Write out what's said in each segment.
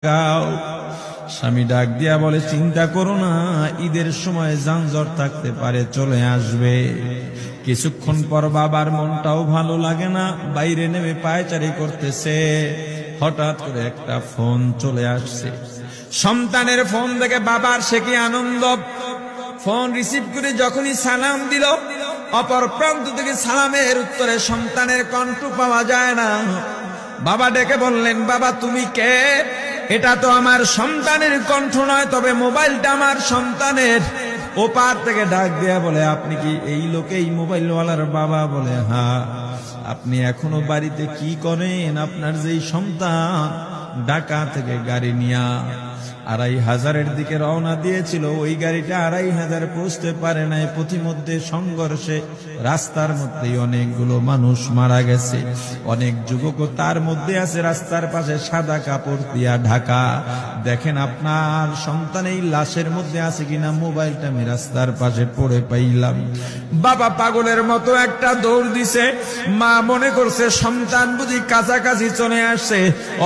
গাও। স্বামী ডাক দিয়া বলে, চিন্তা করো না, ঈদের সময় যানজট থাকতে পারে, চলে আসবে। কিছুক্ষণ পর বাবার মনটাও ভালো লাগে না, বাইরে নেমে পায়চারি করতেছে। হঠাৎ করে একটা ফোন চলে আসছে। সন্তানের ফোন দেখে বাবার সে কি আনন্দ! ফোন রিসিভ করে যখনই সালাম দিল, অপর প্রান্ত থেকে সালামের উত্তরে সন্তানের কণ্ঠ পাওয়া যায় না। বাবা ডেকে বললেন, বাবা তুমি কে? এটা তো আমার সন্তানের কণ্ঠ নয়, তবে মোবাইলটা আমার সন্তানের। ওপার থেকে ডাক দেয়া বলে, আপনি কি এই লোকে, এই মোবাইলওয়ালার বাবা? বলে, হ্যাঁ। আপনি এখনো বাড়িতে কি করেন? আপনার যেই সন্তান ঢাকা থেকে গাড়ি নিয়া ২৫০০-এর দিকে রওনা দিয়েছিল, ওই গাড়িটা ২৫০০ পৌঁছতে পারে নাই। পথিমধ্যে সংঘর্ষে রাস্তার মধ্যেই অনেকগুলো মানুষ মারা গেছে। অনেক যুবকও তার মধ্যে আছে, রাস্তার পাশে সাদা কাপড় দিয়া ঢাকা। দেখেন আপনার সন্তান এই লাশের মধ্যে আছে কিনা। মোবাইলটা আমি রাস্তার পাশে পড়ে পাইলাম। বাবা পাগলের মতো একটা দৌড় দিছে। মা মনে করছে সন্তান বুঝি কাছাকাছি চলে আসছে।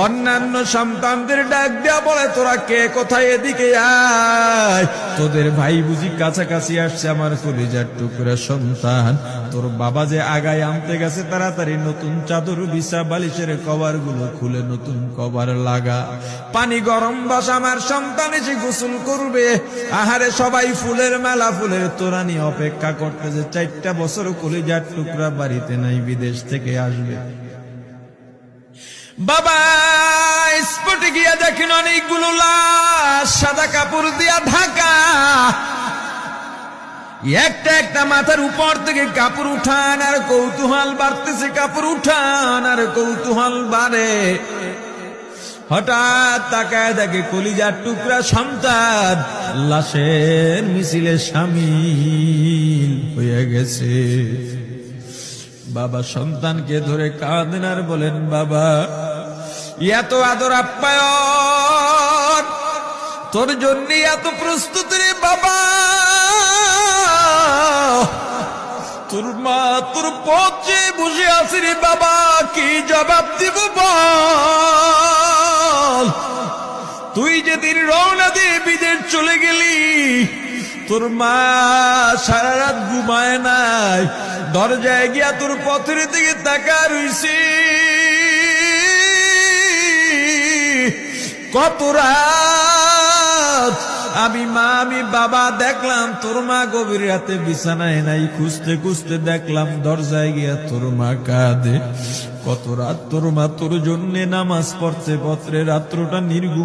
অন্যান্য সন্তানদের ডাক দেয়া বলে, তোরা কে, কোথায়, এদিকে আয়, তোদের ভাই বুঝি কাছাকাছি আসছে। আমার কলিজার টুকরা সন্তান, তোর বাবা যে আগায় আনতে গেছে, তাড়াতাড়ি নতুন চাদর বিছা, বালিশের কভার গুলো খুলে নতুন কভার লাগা, পানি গরম বসা, আমার সন্তান এসে গোসল করবে। আহারে সবাই ফুলের মেলা, ফুলের তোড়া নিয়ে অপেক্ষা করতেছে। ৪টা বছর কলিজার টুকরা বাড়িতে নাই, বিদেশ থেকে আসবে। বাবা স্পটে গিয়া দেখেন অনেকগুলো লাশ সাদা কাপড় দিয়া ঢাকা। একটা একটা মাথার উপর থেকে কাপড় উঠান আর কৌতূহল বাড়তেছে, কাপড় উঠান আর কৌতূহল বাড়ে। হঠাৎ তাকায় দেখে কলিজার টুকরা সন্তান লাশের মিছিলে শামিল হয়ে গেছে। বাবা সন্তানকে ধরে কাঁদেন আর বলেন, বাবা এত আদর আপ্যায়ন তোর জন্য, এত প্রস্তুতি রে বাবা। তোর মা তোর পথে বসে আছে রে বাবা, কি জবাব দিব বল? তুই যেদিন রওনা দিয়ে বিদেশ চলে গেলি, তোর মা সারা রাত ঘুমায় নাই, দরজায় গিয়া তোর পথের দিকে তাকা রইছি। কত রাত আমি মা, আমি বাবা দেখলাম তোর মা গভীর রাতে বিছানায় নাই। খুঁজতে খুঁজতে দেখলাম দরজায় গিয়া তোর মা কাঁদে। কত রাত তোর মা তোর জন্য নামাজ পড়তে পড়তে রাত্রটা নির্ঘুম